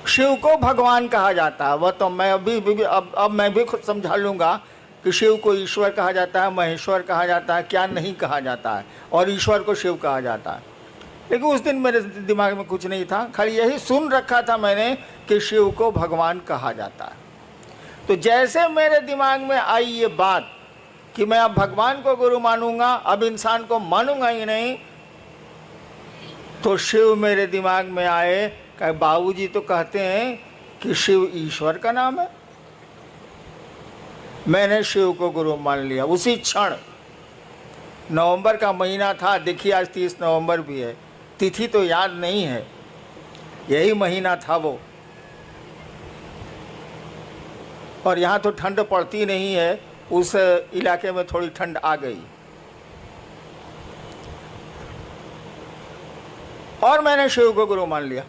शिव को भगवान कहा जाता है। वह तो मैं अब मैं भी खुद समझा लूँगा कि शिव को ईश्वर कहा जाता है, महेश्वर कहा जाता है, क्या नहीं कहा जाता है, और ईश्वर को शिव कहा जाता है। लेकिन उस दिन मेरे दिमाग में कुछ नहीं था, खाली यही सुन रखा था मैंने कि शिव को भगवान कहा जाता है। तो जैसे मेरे दिमाग में आई ये बात कि मैं अब भगवान को गुरु मानूंगा, अब इंसान को मानूंगा ही नहीं, तो शिव मेरे दिमाग में आए। कहे बाबूजी तो कहते हैं कि शिव ईश्वर का नाम है। मैंने शिव को गुरु मान लिया उसी क्षण। नवंबर का महीना था, देखिए आज 30 नवंबर भी है, तिथि तो याद नहीं है, यही महीना था वो। और यहाँ तो ठंड पड़ती नहीं है, उस इलाके में थोड़ी ठंड आ गई। और मैंने शिव को गुरु मान लिया,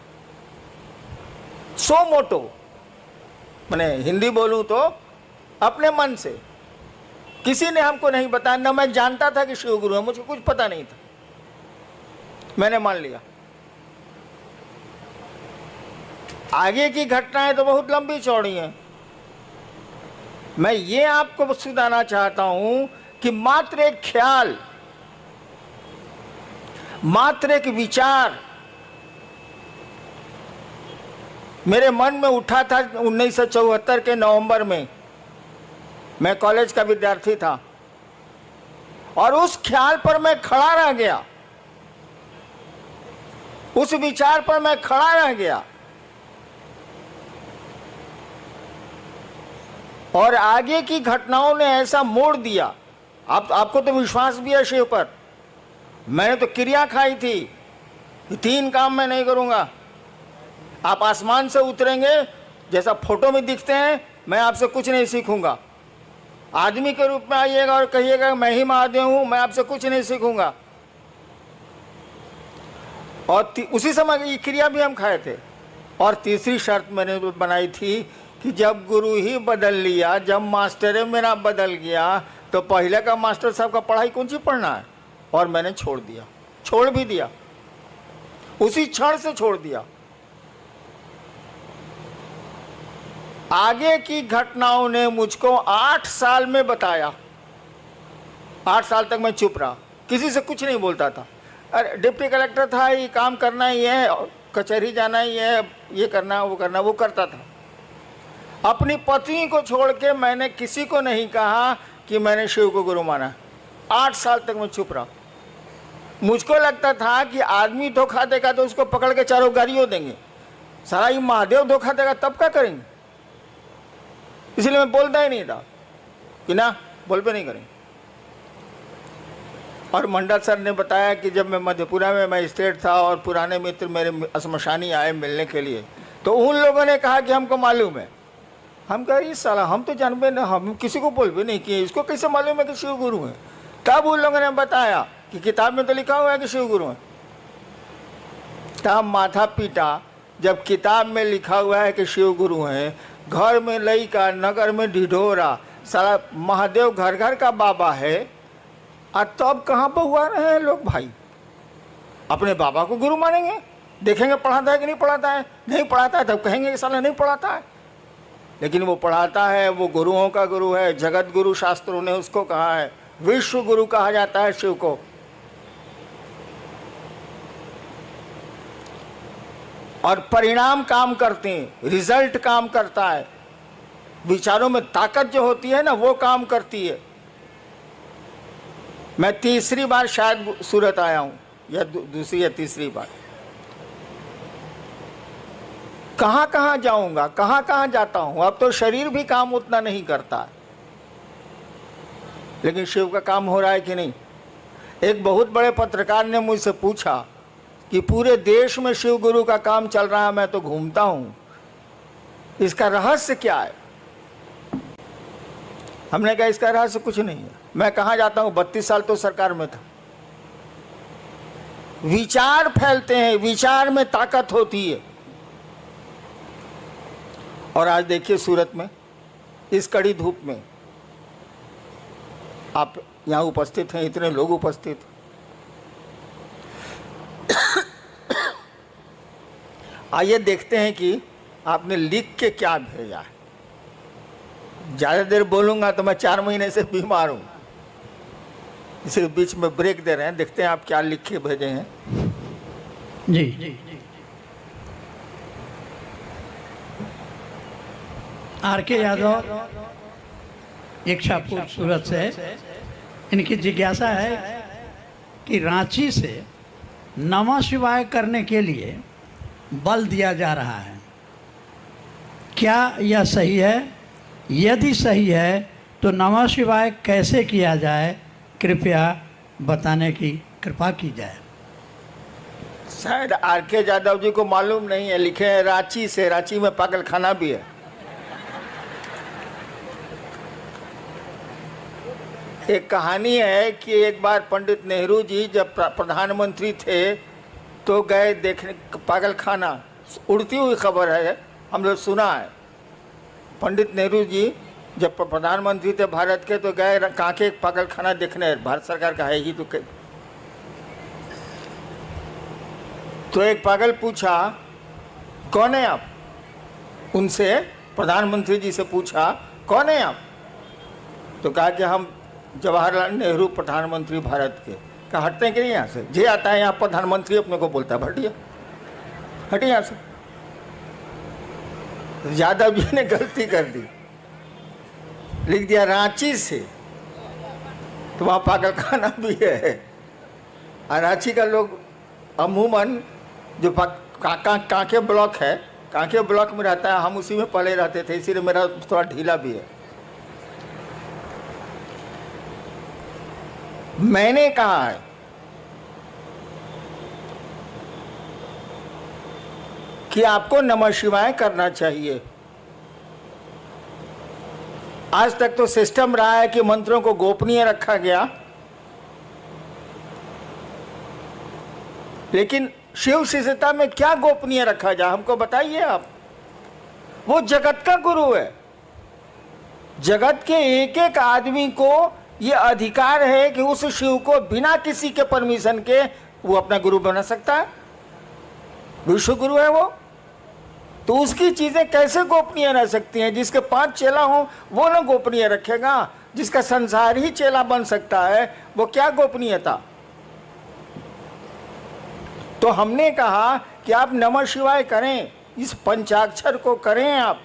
सो मोटो, मैंने हिंदी बोलूं तो अपने मन से। किसी ने हमको नहीं बताया, ना मैं जानता था कि शिव गुरु है, मुझे कुछ पता नहीं था, मैंने मान लिया। आगे की घटनाएं तो बहुत लंबी चौड़ी हैं। मैं ये आपको बताना चाहता हूं कि मात्र एक ख्याल, मात्र एक विचार मेरे मन में उठा था 1974 के नवंबर में। मैं कॉलेज का विद्यार्थी था और उस ख्याल पर मैं खड़ा रह गया, उस विचार पर मैं खड़ा रह गया। और आगे की घटनाओं ने ऐसा मोड़ दिया। आपको तो विश्वास भी है शिव पर। मैंने तो क्रिया खाई थी कि 3 काम मैं नहीं करूंगा। आप आसमान से उतरेंगे जैसा फोटो में दिखते हैं, मैं आपसे कुछ नहीं सीखूंगा। आदमी के रूप में आइएगा और कहिएगा मैं ही महादेव हूं, मैं आपसे कुछ नहीं सीखूंगा। और उसी समय ये क्रिया भी हम खाए थे। और तीसरी शर्त मैंने बनाई थी कि जब गुरु ही बदल लिया, जब मास्टर मेरा बदल गया, तो पहले का मास्टर साहब का पढ़ाई कौन सी पढ़ना है। और मैंने छोड़ दिया, छोड़ भी दिया, उसी क्षण से छोड़ दिया। आगे की घटनाओं ने मुझको 8 साल में बताया। 8 साल तक मैं चुप रहा, किसी से कुछ नहीं बोलता था। अरे डिप्टी कलेक्टर था, ये काम करना ही है, कचहरी जाना ही है, ये करना वो करना, वो करता था। अपनी पत्नी को छोड़ के मैंने किसी को नहीं कहा कि मैंने शिव को गुरु माना। 8 साल तक मैं चुप रहा। मुझको लगता था कि आदमी धोखा देगा तो उसको पकड़ के चारों गालियों देंगे, सारा ये महादेव धोखा देगा तब क्या करेंगे। इसलिए मैं बोलता ही नहीं था कि ना, बोल पे नहीं करेंगे। और मंडल सर ने बताया कि जब मैं मधेपुरा में मजिस्ट्रेट था और पुराने मित्र मेरे श्मशानी आए मिलने के लिए, तो उन लोगों ने कहा कि हमको मालूम है। हम कह रही साला हम तो जानबे ना, हम किसी को बोल भी नहीं किए, इसको कैसे मालूम है कि शिव गुरु है। तब उन लोगों ने बताया कि किताब में तो लिखा हुआ है कि शिव गुरु है। तब माथा पीटा, जब किताब में लिखा हुआ है कि शिव गुरु हैं, घर में लइका, नगर में ढिढोरा, सारा महादेव घर घर का बाबा है। और तब कहाँ बहुआ रहे हैं लोग भाई, अपने बाबा को गुरु मानेंगे। देखेंगे पढ़ाता है कि नहीं पढ़ाता है, नहीं पढ़ाता है तब कहेंगे कि साला नहीं पढ़ाता है। लेकिन वो पढ़ाता है, वो गुरुओं का गुरु है, जगत गुरु शास्त्रों ने उसको कहा है, विश्व गुरु कहा जाता है शिव को। और परिणाम काम करते हैं, रिजल्ट काम करता है, विचारों में ताकत जो होती है ना वो काम करती है। मैं तीसरी बार शायद सूरत आया हूं, या दूसरी या तीसरी बार। कहां कहां जाऊंगा, कहां कहां जाता हूं। अब तो शरीर भी काम उतना नहीं करता, लेकिन शिव का काम हो रहा है कि नहीं। एक बहुत बड़े पत्रकार ने मुझसे पूछा कि पूरे देश में शिव गुरु का काम चल रहा है, मैं तो घूमता हूं, इसका रहस्य क्या है। हमने कहा इसका रहस्य कुछ नहीं है। मैं कहाँ जाता हूँ, 32 साल तो सरकार में था। विचार फैलते हैं, विचार में ताकत होती है। और आज देखिए सूरत में इस कड़ी धूप में आप यहाँ उपस्थित हैं, इतने लोग उपस्थित। आइए देखते हैं कि आपने लिख के क्या भेजा है? ज़्यादा देर बोलूँगा तो मैं 4 महीने से बीमार हूँ, इसलिए बीच में ब्रेक दे रहे हैं। देखते हैं आप क्या लिख के भेजे हैं। जी, आर.के. यादव, इच्छापुर, सूरत से। इनकी जिज्ञासा है कि रांची से नमः शिवाय करने के लिए बल दिया जा रहा है, क्या यह सही है? यदि सही है तो नमः शिवाय कैसे किया जाए, कृपया बताने की कृपा की जाए। शायद आर.के. यादव जी को मालूम नहीं है, लिखे हैं रांची से। रांची में पागल खाना भी है। एक कहानी है कि एक बार पंडित नेहरू जी जब प्रधानमंत्री थे तो गए देखने पागल खाना। उड़ती हुई खबर है, हम लोग सुना है। पंडित नेहरू जी जब प्रधानमंत्री थे भारत के तो गए कांके पागल खाना देखने, भारत सरकार का है ही। तो एक पागल पूछा, कौन है आप? उनसे प्रधानमंत्री जी से पूछा, कौन है आप? तो कहा कि हम जवाहरलाल नेहरू, प्रधानमंत्री भारत के। कहा हटते हैं कि नहीं यहाँ से? जे आता है यहाँ प्रधानमंत्री अपने को बोलता है, हटिए हटिए यहाँ से। यादव जी ने गलती कर दी, लिख दिया रांची से, तो वहाँ पागल खाना भी है। और रांची का लोग अमूमन जो कांके ब्लॉक है, कांके ब्लॉक में रहता है, हम उसी में पहले रहते थे, इसीलिए मेरा थोड़ा ढीला भी है। मैंने कहा है कि आपको नमः शिवाय करना चाहिए। आज तक तो सिस्टम रहा है कि मंत्रों को गोपनीय रखा गया, लेकिन शिव शिष्यता में क्या गोपनीय रखा जाए, हमको बताइए आप। वो जगत का गुरु है। जगत के एक एक आदमी को ये अधिकार है कि उस शिव को बिना किसी के परमिशन के वो अपना गुरु बना सकता है। विश्व गुरु है वो, तो उसकी चीजें कैसे गोपनीय रह सकती हैं? जिसके 5 चेला हो वो ना गोपनीय रखेगा, जिसका संसार ही चेला बन सकता है वो क्या गोपनीयता? तो हमने कहा कि आप नमः शिवाय करें, इस पंचाक्षर को करें आप।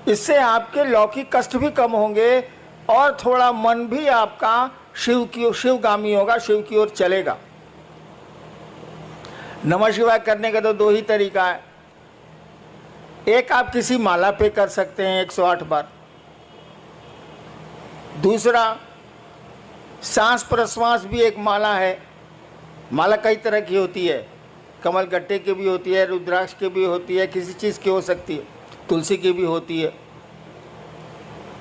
इससे आपके लौकिक कष्ट भी कम होंगे और थोड़ा मन भी आपका शिवगामी होगा, शिव की ओर चलेगा। नमः शिवाय करने का तो 2 ही तरीका है। एक, आप किसी माला पे कर सकते हैं 108 बार। दूसरा, सांस प्रश्वास भी एक माला है। माला कई तरह की होती है, कमल गट्टे की भी होती है, रुद्राक्ष की भी होती है, किसी चीज़ की हो सकती है, तुलसी की भी होती है।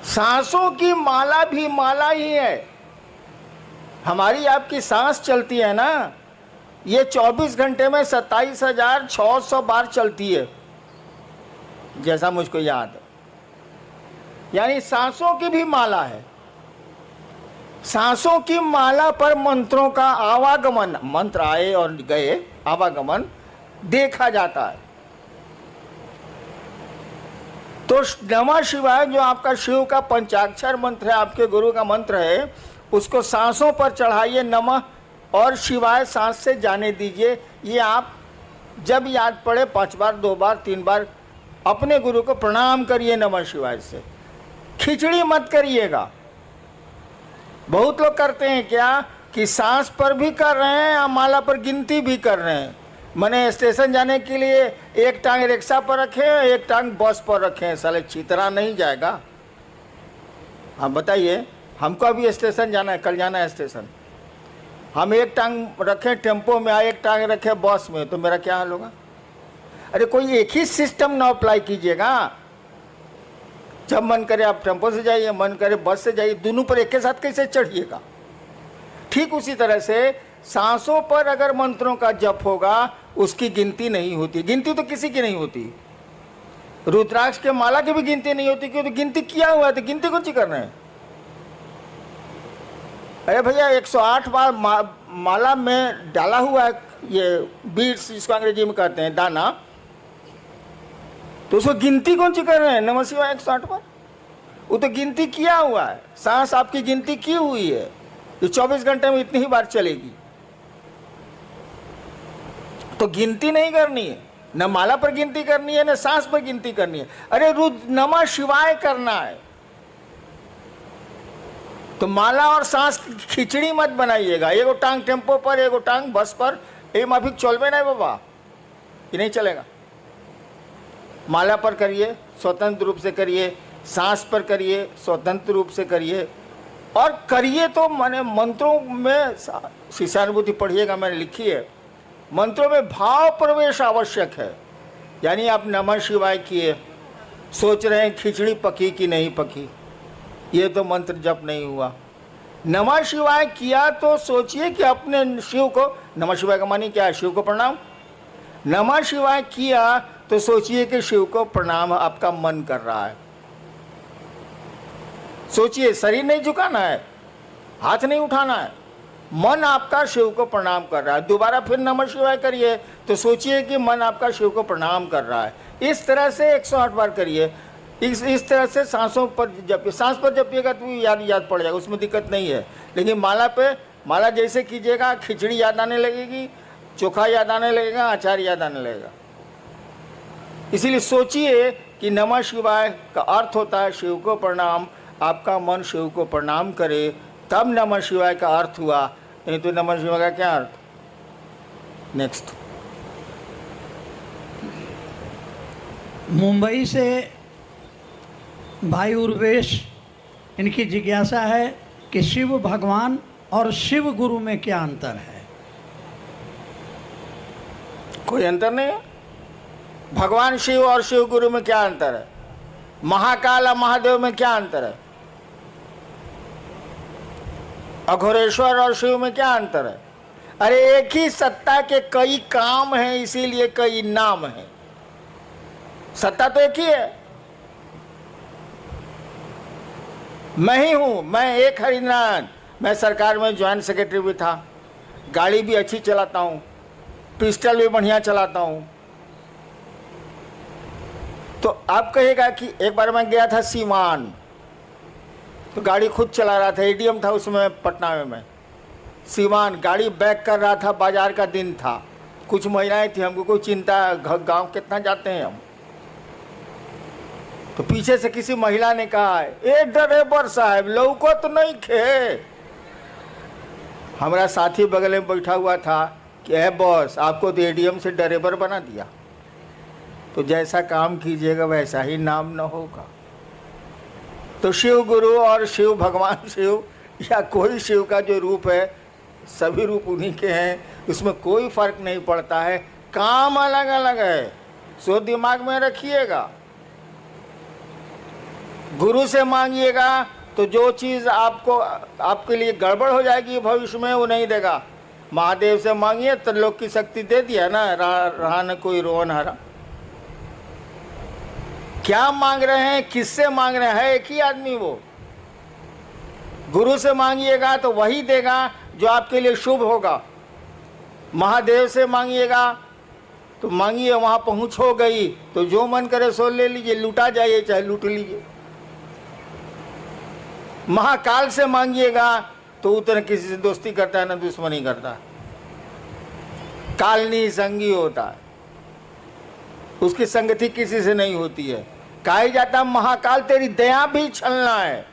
सांसों की माला भी माला ही है। हमारी आपकी सांस चलती है ना, ये 24 घंटे में 27,600 बार चलती है, जैसा मुझको याद है। यानी सांसों की भी माला है। सांसों की माला पर मंत्रों का आवागमन, मंत्र आए और गए, आवागमन देखा जाता है। तो नमः शिवाय जो आपका शिव का पंचाक्षर मंत्र है, आपके गुरु का मंत्र है, उसको सांसों पर चढ़ाइए नमः और शिवाय सांस से जाने दीजिए। ये आप जब याद पड़े 5 बार, 2 बार, 3 बार अपने गुरु को प्रणाम करिए नमः शिवाय से। खिचड़ी मत करिएगा। बहुत लोग करते हैं क्या कि सांस पर भी कर रहे हैं और माला पर गिनती भी कर रहे हैं। मैंने स्टेशन जाने के लिए एक टांग रिक्शा पर रखे, एक टांग बस पर रखे। साले चितरा नहीं जाएगा। आप बताइए, हमको अभी स्टेशन जाना है, कल जाना है स्टेशन। हम एक टांग रखें टेम्पो में, एक टांग रखें बस में, तो मेरा क्या हाल होगा? अरे कोई एक ही सिस्टम ना अप्लाई कीजिएगा। जब मन करे आप टेम्पो से जाइए, मन करे बस से जाइए, दोनों पर एक के साथ कैसे चढ़िएगा? ठीक उसी तरह से सांसों पर अगर मंत्रों का जप होगा, उसकी गिनती नहीं होती। गिनती तो किसी की नहीं होती। रुद्राक्ष के माला की भी गिनती नहीं होती, क्योंकि गिनती किया हुआ है, तो गिनती कुछ ही कर रहे हैं। अरे भैया 108 बार माला में डाला हुआ है ये बीड्स, जिसको अंग्रेजी में कहते हैं दाना, तो उसको गिनती कौन सी कर रहे हैं नमः शिवाय 108 बार? वो तो गिनती किया हुआ है, सांस आपकी गिनती की हुई है, ये 24 घंटे में इतनी ही बार चलेगी। तो गिनती नहीं करनी है, न माला पर गिनती करनी है, न सांस पर गिनती करनी है। अरे रुद्र नमः शिवाय करना है, तो माला और सांस की खिचड़ी मत बनाइएगा। एगो टांग टेम्पो पर, एगो टांग बस पर, ये माफिक चलबे नहीं बाबा, ये नहीं चलेगा। माला पर करिए, स्वतंत्र रूप से करिए, सांस पर करिए, स्वतंत्र रूप से करिए, और करिए तो मैंने मंत्रों में शिष्यानुभूति पढ़िएगा, मैंने लिखी है, मंत्रों में भाव प्रवेश आवश्यक है। यानी आप नमः शिवाय किए, सोच रहे हैं खिचड़ी पकी कि नहीं पकी, ये तो मंत्र जप नहीं हुआ। नमः शिवाय किया तो सोचिए कि अपने शिव को, नमः शिवाय का मानी क्या है? शिव को प्रणाम। नमः शिवाय किया तो सोचिए कि शिव को प्रणाम आपका मन कर रहा है। सोचिए, शरीर नहीं झुकाना है, हाथ नहीं उठाना है, मन आपका शिव को प्रणाम कर रहा है। दोबारा फिर नमः शिवाय करिए तो सोचिए कि मन आपका शिव को प्रणाम कर रहा है। इस तरह से 108 बार करिए। इस तरह से सांसों पर जपिए, सांस पर जपिएगा तो याद पड़ जाएगा, उसमें दिक्कत नहीं है। लेकिन माला पे, माला जैसे कीजिएगा खिचड़ी याद आने लगेगी, चोखा याद आने लगेगा, अचार याद आने लगेगा। इसीलिए सोचिए कि नमः शिवाय का अर्थ होता है शिव को प्रणाम, आपका मन शिव को प्रणाम करे, तब नमः शिवाय का अर्थ हुआ, नहीं तो नमः शिवाय का क्या अर्थ? नेक्स्ट। मुंबई से भाई उर्वेश, इनकी जिज्ञासा है कि शिव भगवान और शिव गुरु में क्या अंतर है? कोई अंतर नहीं है। भगवान शिव और शिव गुरु में क्या अंतर है? महाकाल और महादेव में क्या अंतर है? अघोरेश्वर और शिव में क्या अंतर है? अरे एक ही सत्ता के कई काम हैं, इसीलिए कई नाम हैं। सत्ता तो एक ही है। मैं ही हूं, मैं एक हरिनारायण। मैं सरकार में ज्वाइंट सेक्रेटरी भी था, गाड़ी भी अच्छी चलाता हूं, पिस्टल भी बढ़िया चलाता हूं। तो आप कहेगा कि एक बार मैं गया था सीवान, तो गाड़ी खुद चला रहा था, एडीएम था उसमें पटना में। मैं सीवान गाड़ी बैक कर रहा था, बाजार का दिन था, कुछ महिलाएं थी, हमको कोई चिंता, गांव कितना जाते हैं हम। तो पीछे से किसी महिला ने कहा, ए ड्राइवर साहब लौको तो नहीं खे। हमारा साथी बगल में बैठा हुआ था कि ए बॉस, आपको तो एडीएम से ड्राइवर बना दिया, तो जैसा काम कीजिएगा वैसा ही नाम न होगा। तो शिव गुरु और शिव भगवान शिव या कोई शिव का जो रूप है, सभी रूप उन्हीं के हैं, उसमें कोई फर्क नहीं पड़ता है, काम अलग अलग है, सो दिमाग में रखिएगा। गुरु से मांगिएगा तो जो चीज़ आपको आपके लिए गड़बड़ हो जाएगी भविष्य में, वो नहीं देगा। महादेव से मांगिए तो लोग की शक्ति दे दिया ना, रहा न कोई रोन हरा। क्या मांग रहे हैं, किससे मांग रहे हैं, एक ही आदमी वो। गुरु से मांगिएगा तो वही देगा जो आपके लिए शुभ होगा। महादेव से मांगिएगा तो मांगिए, वहाँ पहुँच हो गई तो जो मन करे सो ले लीजिए, लूटा जाइए चाहे लूट लीजिए। महाकाल से मांगिएगा तो उतना किसी से दोस्ती करता है ना दुश्मनी करता है, कालनी संगी होता है, उसकी संगति किसी से नहीं होती है। कहा जाता महाकाल तेरी दया भी छलना है।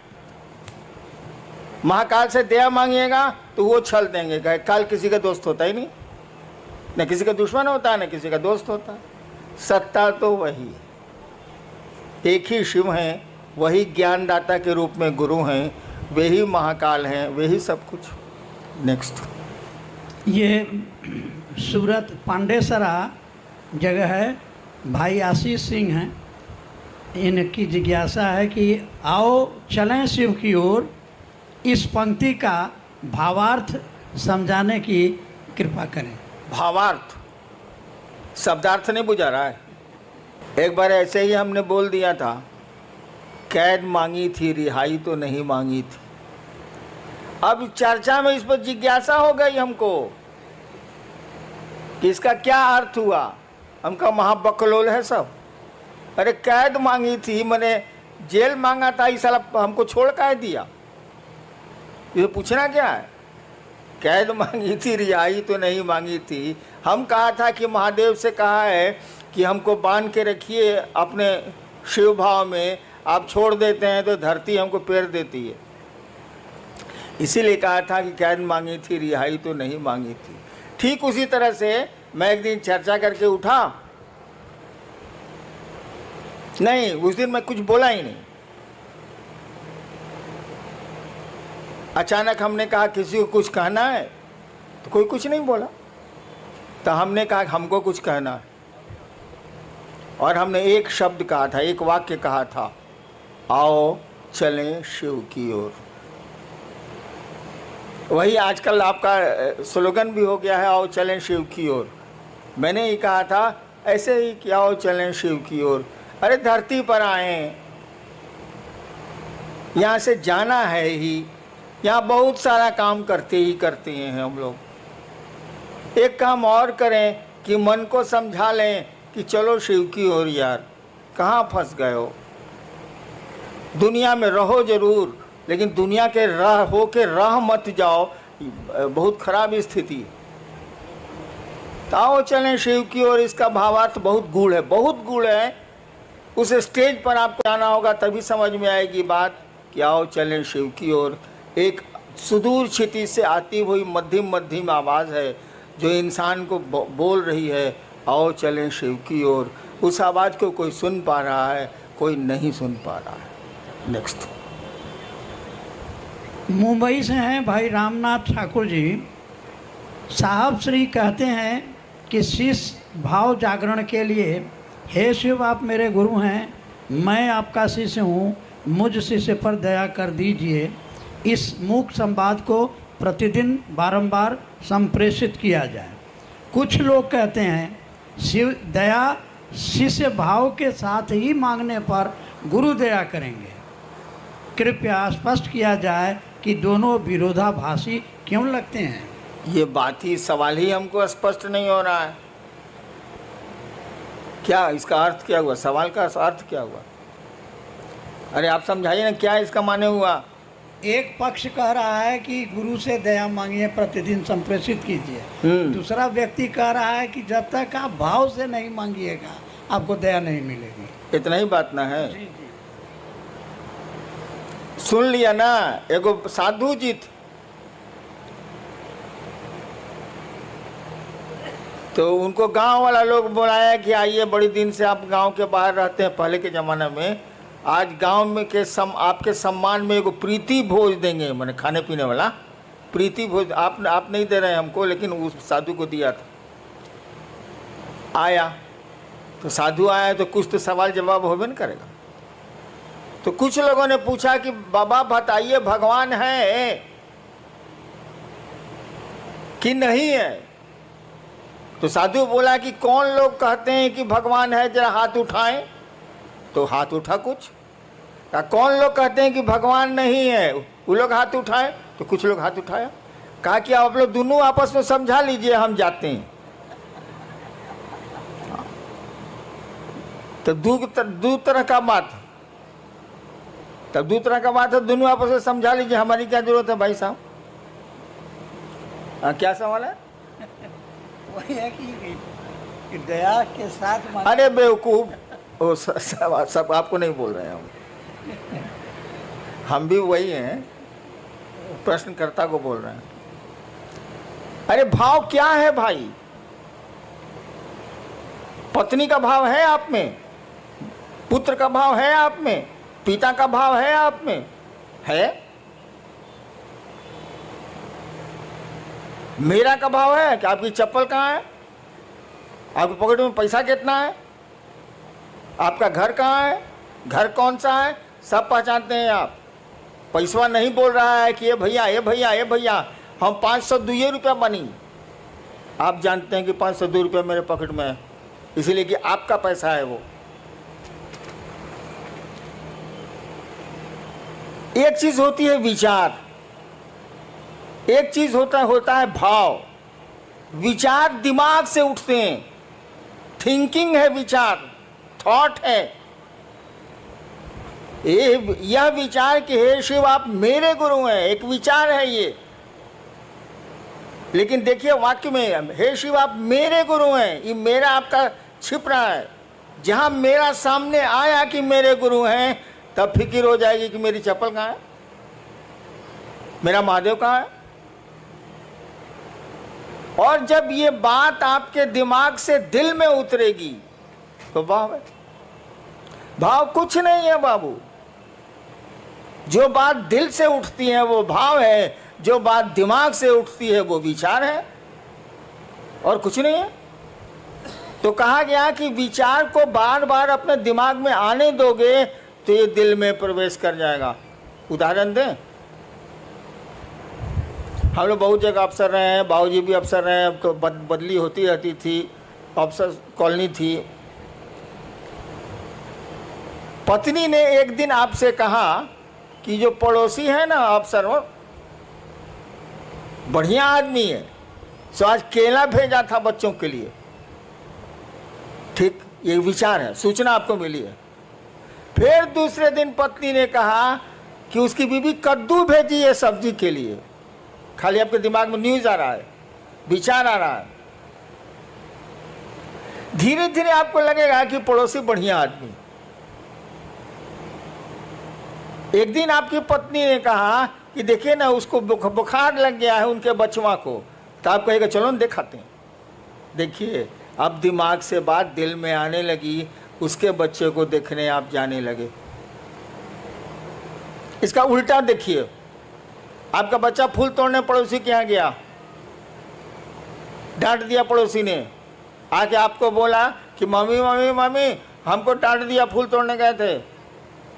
महाकाल से दया मांगिएगा तो वो छल देंगे। कहे काल किसी का दोस्त होता ही नहीं, न किसी का दुश्मन होता है न किसी का दोस्त होता है। सत्ता तो वही है, एक ही शिव हैं, वही ज्ञानदाता के रूप में गुरु हैं, वे ही महाकाल हैं, वे ही सब कुछ। नेक्स्ट। ये सूरत पांडेसरा जगह है, भाई आशीष सिंह हैं, इनकी जिज्ञासा है कि आओ चलें शिव की ओर, इस पंक्ति का भावार्थ समझाने की कृपा करें। भावार्थ, शब्दार्थ नहीं बुझा रहा है। एक बार ऐसे ही हमने बोल दिया था, कैद मांगी थी रिहाई तो नहीं मांगी थी। अब चर्चा में इस पर जिज्ञासा हो गई हमको कि इसका क्या अर्थ हुआ। हमका महाबकलोल है सब। अरे कैद मांगी थी, मैंने जेल मांगा था, इस साला हमको छोड़ काहे दिया? ये पूछना क्या है? कैद मांगी थी, रिहाई तो नहीं मांगी थी। हम कहा था कि महादेव से कहा है कि हमको बांध के रखिए अपने शिव भाव में, आप छोड़ देते हैं तो धरती हमको पेर देती है। इसीलिए कहा था कि कैद मांगी थी, रिहाई तो नहीं मांगी थी। ठीक उसी तरह से मैं एक दिन चर्चा करके उठा, नहीं उस दिन मैं कुछ बोला ही नहीं। अचानक हमने कहा किसी को कुछ कहना है, तो कोई कुछ नहीं बोला। तो हमने कहा हमको कुछ कहना है, और हमने एक शब्द कहा था, एक वाक्य कहा था, आओ चलें शिव की ओर। वही आजकल आपका स्लोगन भी हो गया है, आओ चलें शिव की ओर। मैंने ही कहा था ऐसे ही कि आओ चलें शिव की ओर। अरे धरती पर आए, यहाँ से जाना है ही, यहाँ बहुत सारा काम करते ही करते हैं हम लोग। एक काम और करें कि मन को समझा लें कि चलो शिव की ओर यार, कहाँ फंस गए हो? दुनिया में रहो जरूर, लेकिन दुनिया के राह हो के राह मत जाओ, बहुत खराब स्थिति। आओ चलें शिव की ओर, इसका भावार्थ बहुत गूढ़ है, बहुत गूढ़ है। उस स्टेज पर आपको जाना होगा, तभी समझ में आएगी बात कि आओ चलें शिव की ओर। एक सुदूर क्षितिज से आती हुई मध्यम मध्यम आवाज़ है जो इंसान को बोल रही है, आओ चलें शिव की ओर। उस आवाज़ को कोई सुन पा रहा है, कोई नहीं सुन पा रहा है। नेक्स्ट। मुंबई से हैं भाई रामनाथ ठाकुर जी। साहब श्री कहते हैं कि शिष्य भाव जागरण के लिए, हे शिव आप मेरे गुरु हैं, मैं आपका शिष्य हूँ, मुझ शिष्य पर दया कर दीजिए। इस मूक संवाद को प्रतिदिन बारंबार संप्रेषित किया जाए। कुछ लोग कहते हैं शिव दया शिष्य भाव के साथ ही मांगने पर गुरु दया करेंगे। कृपया स्पष्ट किया जाए कि दोनों विरोधाभासी क्यों लगते हैं। ये बात ही, सवाल ही हमको स्पष्ट नहीं हो रहा है। क्या इसका अर्थ क्या हुआ? सवाल का अर्थ क्या हुआ? अरे आप समझाइए ना, क्या इसका माने हुआ? एक पक्ष कह रहा है कि गुरु से दया मांगिए, प्रतिदिन संप्रेषित कीजिए। दूसरा व्यक्ति कह रहा है कि जब तक आप भाव से नहीं मांगिएगा आपको दया नहीं मिलेगी। इतना ही बात ना है? जी जी। सुन लिया ना? एगो साधु जी थे, तो उनको गांव वाला लोग बुलाया कि आइए, बड़ी दिन से आप गांव के बाहर रहते हैं पहले के ज़माने में, आज गांव में के आपके सम्मान में एगो प्रीति भोज देंगे, मैंने खाने पीने वाला प्रीति भोज। आप नहीं दे रहे हैं हमको, लेकिन उस साधु को दिया था। आया तो साधु आया तो कुछ तो सवाल जवाब होबे न करेगा। तो कुछ लोगों ने पूछा कि बाबा बताइए भगवान है कि नहीं है? तो साधु बोला कि कौन लोग कहते हैं कि भगवान है, जरा हाथ उठाएं। तो हाथ उठा कुछ। कौन लोग कहते हैं कि भगवान नहीं है, वो लोग हाथ उठाए। तो कुछ लोग हाथ उठाया। कहा कि आप लोग दोनों आपस में समझा लीजिए, हम जाते हैं। तो दो तरह का बात, तब दो तरह का बात है, दोनों आपस में समझा लीजिए, हमारी क्या जरूरत है भाई साहब? क्या सवाल है? वही है कि दया के साथ। अरे बेवकूफ, वो सब आपको नहीं बोल रहे हैं हम भी वही हैं, प्रश्नकर्ता को बोल रहे हैं। अरे भाव क्या है भाई? पत्नी का भाव है आप में, पुत्र का भाव है आप में, पिता का भाव है आप में, है? मेरा का भाव है कि आपकी चप्पल कहाँ है, आपके पॉकेट में पैसा कितना है, आपका घर कहाँ है, घर कौन सा है, सब पहचानते हैं आप। पैसा नहीं बोल रहा है कि ये भैया ये भैया ये भैया हम 502 रुपया बनी। आप जानते हैं कि 502 रुपया मेरे पॉकेट में है, इसलिए कि आपका पैसा है वो। एक चीज होती है विचार, एक चीज होता है भाव। विचार दिमाग से उठते हैं, थिंकिंग है विचार, थॉट है, यह विचार कि हे शिव आप मेरे गुरु हैं, एक विचार है ये। लेकिन देखिए वाक्य में, हे शिव आप मेरे गुरु हैं, ये मेरा आपका छिप रहा है। जहां मेरा सामने आया कि मेरे गुरु हैं, तब फिक्र हो जाएगी कि मेरी चप्पल कहाँ है, मेरा महादेव कहाँ है। और जब ये बात आपके दिमाग से दिल में उतरेगी तो भाव है। भाव कुछ नहीं है बाबू, जो बात दिल से उठती है वो भाव है, जो बात दिमाग से उठती है वो विचार है, और कुछ नहीं है। तो कहा गया कि विचार को बार बार अपने दिमाग में आने दोगे तो ये दिल में प्रवेश कर जाएगा। उदाहरण दें, हम लोग बहुत जगह अफसर रहे हैं, बाबूजी भी अफसर रहे हैं, तो बदली होती रहती थी, अफसर कॉलोनी थी। पत्नी ने एक दिन आपसे कहा कि जो पड़ोसी है ना अफसर, वो बढ़िया आदमी है, सो आज केला भेजा था बच्चों के लिए। ठीक, ये विचार है, सूचना आपको मिली है। फिर दूसरे दिन पत्नी ने कहा कि उसकी बीवी कद्दू भेजी है सब्जी के लिए। खाली आपके दिमाग में न्यूज आ रहा है, विचार आ रहा है। धीरे धीरे आपको लगेगा कि पड़ोसी बढ़िया आदमी। एक दिन आपकी पत्नी ने कहा कि देखिए ना उसको बुखार लग गया है उनके बचवा को, तो आप कहेगा चलो दिखाते हैं। देखिए अब दिमाग से बात दिल में आने लगी, उसके बच्चे को देखने आप जाने लगे। इसका उल्टा देखिए, आपका बच्चा फूल तोड़ने पड़ोसी के यहाँ गया, डांट दिया पड़ोसी ने, आके आपको बोला कि मम्मी मम्मी मम्मी हमको डांट दिया, फूल तोड़ने गए थे।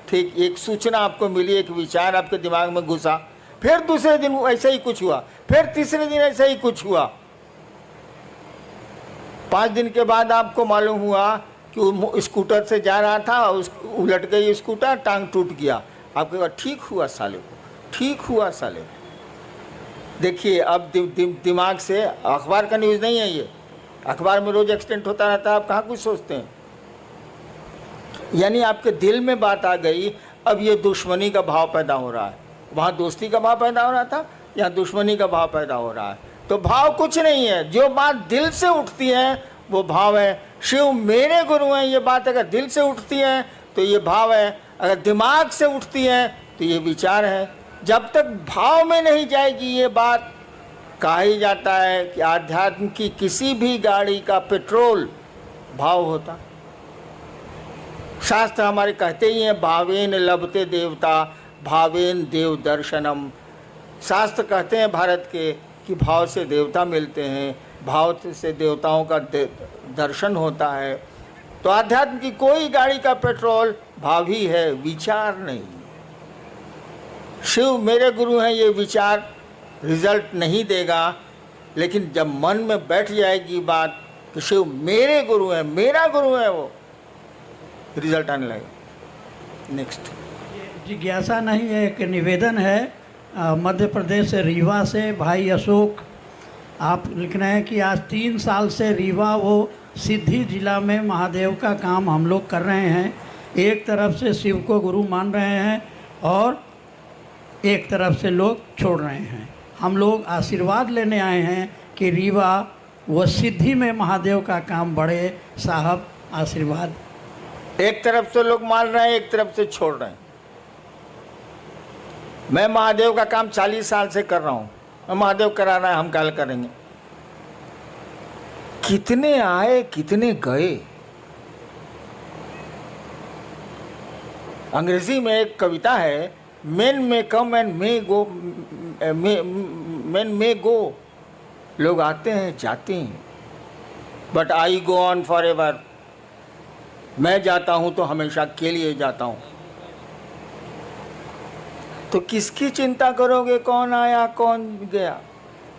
ठीक, एक सूचना आपको मिली, एक विचार आपके दिमाग में घुसा। फिर दूसरे दिन ऐसा ही कुछ हुआ, फिर तीसरे दिन ऐसा ही कुछ हुआ। 5 दिन के बाद आपको मालूम हुआ कि वो स्कूटर से जा रहा था, उलट गई स्कूटर, टांग टूट गया। आपके बाद ठीक हुआ साले को, ठीक हुआ साले को। देखिए अब दिमाग से, अखबार का न्यूज़ नहीं है ये, अखबार में रोज एक्सीडेंट होता रहता है, आप कहाँ कुछ सोचते हैं। यानी आपके दिल में बात आ गई, अब ये दुश्मनी का भाव पैदा हो रहा है। वहाँ दोस्ती का भाव पैदा हो रहा था, यहाँ दुश्मनी का भाव पैदा हो रहा है। तो भाव कुछ नहीं है, जो बात दिल से उठती है वो भाव है। शिव मेरे गुरु हैं, ये बात अगर दिल से उठती है तो ये भाव है, अगर दिमाग से उठती है तो ये विचार है। जब तक भाव में नहीं जाएगी ये बात, कहा ही जाता है कि आध्यात्म की किसी भी गाड़ी का पेट्रोल भाव होता। शास्त्र हमारे कहते ही हैं, भावेन लभते देवता भावेन देव दर्शनम। शास्त्र कहते हैं भारत के कि भाव से देवता मिलते हैं, भाव से देवताओं का दर्शन होता है। तो आध्यात्म की कोई गाड़ी का पेट्रोल भाव ही है, विचार नहीं। शिव मेरे गुरु हैं, ये विचार रिजल्ट नहीं देगा, लेकिन जब मन में बैठ जाएगी बात कि शिव मेरे गुरु हैं, मेरा गुरु है, वो रिजल्ट आने लगेगा। नेक्स्ट जिज्ञासा नहीं है, एक निवेदन है। मध्य प्रदेश से रीवा से भाई अशोक आप लिख रहे हैं कि आज 3 साल से रीवा वो सिद्धि जिला में महादेव का काम हम लोग कर रहे हैं। एक तरफ से शिव को गुरु मान रहे हैं और एक तरफ से लोग छोड़ रहे हैं। हम लोग आशीर्वाद लेने आए हैं कि रीवा वो सिद्धि में महादेव का काम बढ़े। साहब आशीर्वाद। एक तरफ से लोग मान रहे हैं, एक तरफ से छोड़ रहे हैं। मैं महादेव का काम 40 साल से कर रहा हूँ, महादेव करा रहा है, हम कल करेंगे। कितने आए कितने गए। अंग्रेजी में एक कविता है, मेन में come and may go, main मे गो। लोग आते हैं जाते हैं, but I go on for ever. मैं जाता हूं तो हमेशा के लिए जाता हूं। तो किसकी चिंता करोगे, कौन आया कौन गया।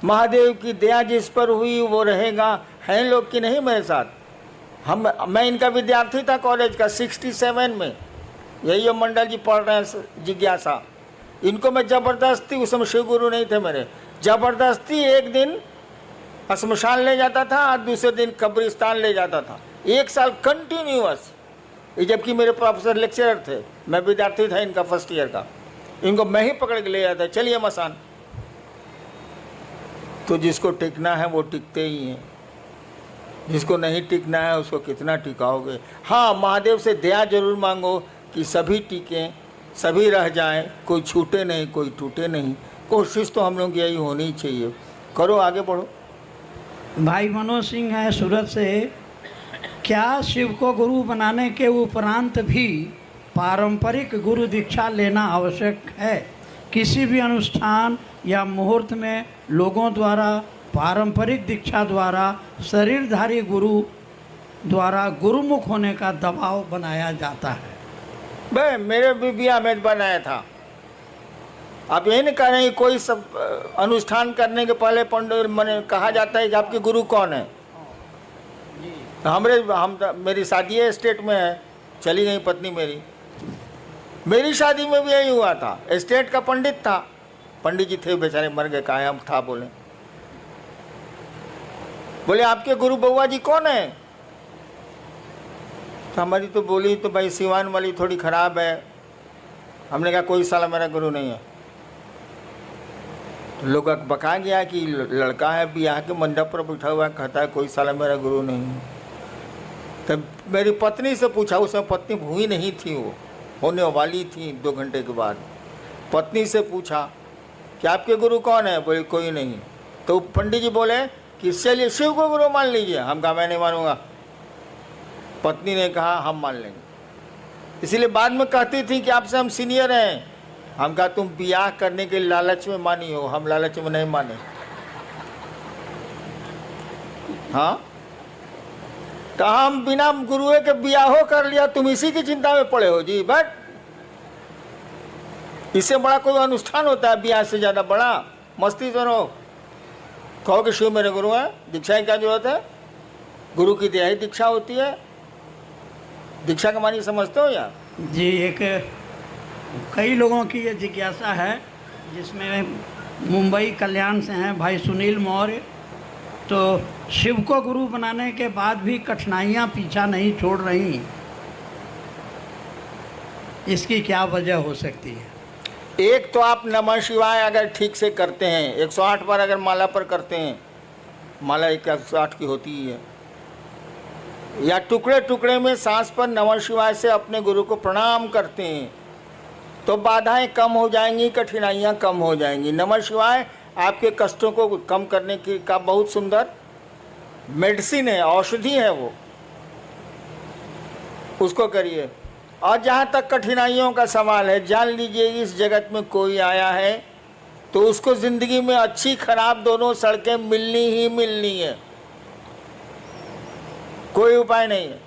महादेव की दया जिस पर हुई वो रहेगा। हैं लोग कि नहीं मेरे साथ। मैं इनका विद्यार्थी था कॉलेज का 67 में। यही मंडल जी पढ़ रहे हैं जिज्ञासा। इनको मैं ज़बरदस्ती, उस समय शिव गुरु नहीं थे मेरे, ज़बरदस्ती एक दिन श्मशान ले जाता था और दूसरे दिन कब्रिस्तान ले जाता था। 1 साल कंटिन्यूअस ये जबकि मेरे प्रोफेसर लेक्चरर थे, मैं विद्यार्थी था इनका फर्स्ट ईयर का। इनको मैं ही पकड़ के ले आता, चलिए मसान। तो जिसको टिकना है वो टिकते ही हैं, जिसको नहीं टिकना है उसको कितना टिकाओगे। हाँ, महादेव से दया जरूर मांगो कि सभी टिकें, सभी रह जाएं, कोई छूटे नहीं, कोई टूटे नहीं। कोशिश तो हम लोग यही होनी चाहिए। करो, आगे बढ़ो। भाई मनोज सिंह है सूरत से। क्या शिव को गुरु बनाने के उपरांत भी पारंपरिक गुरु दीक्षा लेना आवश्यक है? किसी भी अनुष्ठान या मुहूर्त में लोगों द्वारा पारंपरिक दीक्षा द्वारा शरीरधारी गुरु द्वारा गुरुमुख होने का दबाव बनाया जाता है। भाई मेरे भी बिया में बनाया था। आप यही नहीं कह रहे हैं कोई सब अनुष्ठान करने के पहले पंडित मैंने कहा जाता है कि आपके गुरु कौन है। मेरी शादी है स्टेट में है, चली गई पत्नी मेरी शादी में भी यही हुआ था। स्टेट का पंडित था, पंडित जी थे बेचारे, मर गए, कहा हम था। बोले आपके गुरु बउआ जी कौन है? तो हमारी तो बोली तो भाई सिवान वाली थोड़ी खराब है। हमने कहा कोई साला मेरा गुरु नहीं है। तो लोग बका गया कि लड़का है ब्याह के मंडप पर बैठा हुआ कहता है कोई साला मेरा गुरु नहीं है। तब मेरी पत्नी से पूछा, उसमें पत्नी हुई नहीं थी, वो होने वाली थी 2 घंटे के बाद। पत्नी से पूछा कि आपके गुरु कौन है? बोले कोई नहीं। तो पंडित जी बोले कि चलिए शिव को गुरु मान लीजिए। हम कहा मैं नहीं मानूंगा। पत्नी ने कहा हम मान लेंगे। इसीलिए बाद में कहती थी कि आपसे हम सीनियर हैं। हम कहा तुम ब्याह करने के लालच में मानी हो, हम लालच में नहीं माने। हाँ, तो हम बिना गुरुए के ब्याहो कर लिया, तुम इसी की चिंता में पड़े हो जी। बट इससे बड़ा कोई अनुष्ठान होता है ब्याह से ज्यादा बड़ा? मस्ती करो, कहो कि शिव मेरे गुरु है। दीक्षा की क्या जरूरत है? गुरु की दया ही दीक्षा होती है। दीक्षा का मानी समझते हो यार? जी, एक कई लोगों की ये जिज्ञासा है, जिसमें मुंबई कल्याण से हैं भाई सुनील मौर्य। तो शिव को गुरु बनाने के बाद भी कठिनाइयाँ पीछा नहीं छोड़ रही, इसकी क्या वजह हो सकती है? एक तो आप नमः शिवाय अगर ठीक से करते हैं, 108 बार अगर माला पर करते हैं, माला 108 की होती ही है, या टुकड़े टुकड़े में सांस पर नमः शिवाय से अपने गुरु को प्रणाम करते हैं, तो बाधाएं कम हो जाएंगी, कठिनाइयां कम हो जाएंगी। नमः शिवाय आपके कष्टों को कम करने की का बहुत सुंदर मेडिसिन है, औषधि है वो, उसको करिए। और जहाँ तक कठिनाइयों का सवाल है, जान लीजिए इस जगत में कोई आया है तो उसको ज़िंदगी में अच्छी खराब दोनों सड़कें मिलनी ही मिलनी है, कोई उपाय नहीं है।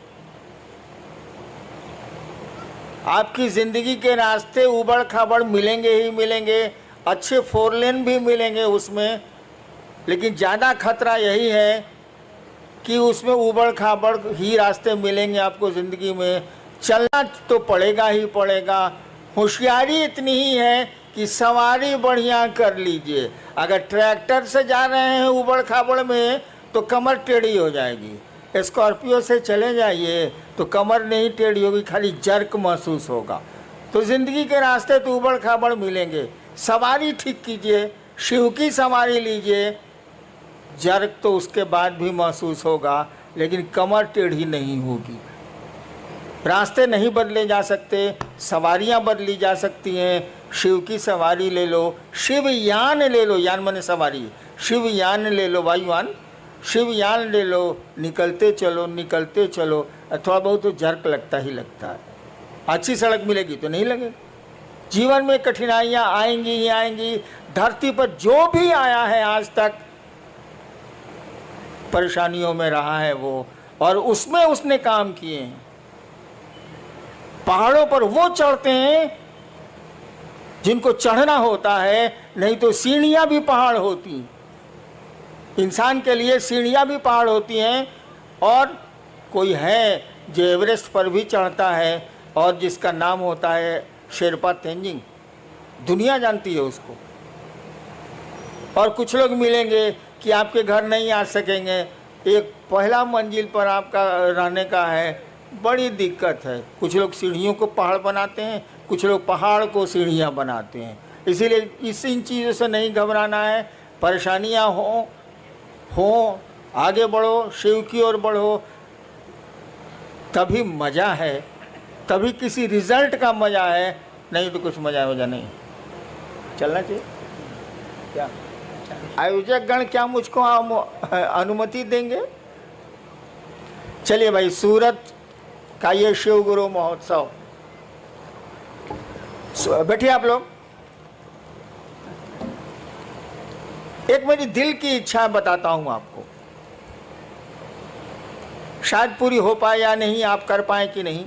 आपकी ज़िंदगी के रास्ते उबड़ खाबड़ मिलेंगे ही मिलेंगे, अच्छे 4 लेन भी मिलेंगे उसमें, लेकिन ज़्यादा खतरा यही है कि उसमें उबड़ खाबड़ ही रास्ते मिलेंगे आपको ज़िंदगी में। चलना तो पड़ेगा ही पड़ेगा। होशियारी इतनी ही है कि सवारी बढ़िया कर लीजिए। अगर ट्रैक्टर से जा रहे हैं उबड़ खाबड़ में तो कमर टेढ़ी हो जाएगी। स्कॉर्पियो से चले जाइए तो कमर नहीं टेढ़ी होगी, खाली जर्क महसूस होगा। तो ज़िंदगी के रास्ते तो उबड़ खाबड़ मिलेंगे, सवारी ठीक कीजिए, शिव की सवारी लीजिए। जर्क तो उसके बाद भी महसूस होगा, लेकिन कमर टेढ़ी नहीं होगी। रास्ते नहीं बदले जा सकते, सवारियां बदली जा सकती हैं। शिव की सवारी ले लो, शिव यान ले लो, यान माने सवारी, शिव यान ले लो, वायुयान, शिव यान ले लो, निकलते चलो निकलते चलो। थोड़ा बहुत तो जर्क लगता ही लगता है, अच्छी सड़क मिलेगी तो नहीं लगेगी। जीवन में कठिनाइयाँ आएंगी ही आएंगी। धरती पर जो भी आया है आज तक परेशानियों में रहा है वो, और उसमें उसने काम किए हैं। पहाड़ों पर वो चढ़ते हैं जिनको चढ़ना होता है, नहीं तो सीढ़ियां भी पहाड़ होती। इंसान के लिए सीढ़ियां भी पहाड़ होती हैं। और कोई है जो एवरेस्ट पर भी चढ़ता है और जिसका नाम होता है शेरपा तेंजिंग, दुनिया जानती है उसको। और कुछ लोग मिलेंगे कि आपके घर नहीं आ सकेंगे, एक पहला मंजिल पर आपका रहने का है, बड़ी दिक्कत है। कुछ लोग सीढ़ियों को पहाड़ बनाते हैं, कुछ लोग पहाड़ को सीढ़ियाँ बनाते हैं। इसीलिए इन चीज़ों से नहीं घबराना है। परेशानियाँ हो आगे बढ़ो, शिव की ओर बढ़ो, तभी मज़ा है, तभी किसी रिजल्ट का मज़ा है, नहीं तो कुछ मज़ा नहीं। चलना चाहिए क्या? आयोजक गण क्या मुझको अनुमति देंगे? चलिए भाई, सूरत का ये शिव गुरु महोत्सव, बैठिए आप लोग। एक मेरी दिल की इच्छा बताता हूं आपको, शायद पूरी हो पाए या नहीं, आप कर पाए कि नहीं।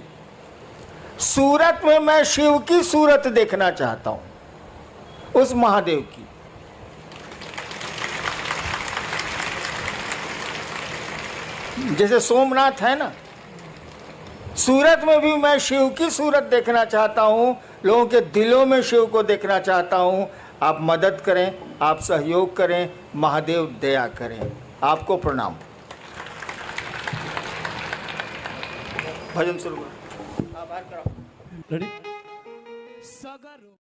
सूरत में मैं शिव की सूरत देखना चाहता हूं, उस महादेव की। जैसे सोमनाथ है ना, सूरत में भी मैं शिव की सूरत देखना चाहता हूं, लोगों के दिलों में शिव को देखना चाहता हूं। आप मदद करें, आप सहयोग करें, महादेव दया करें। आपको प्रणाम। भजन शुरू करो। रेडी?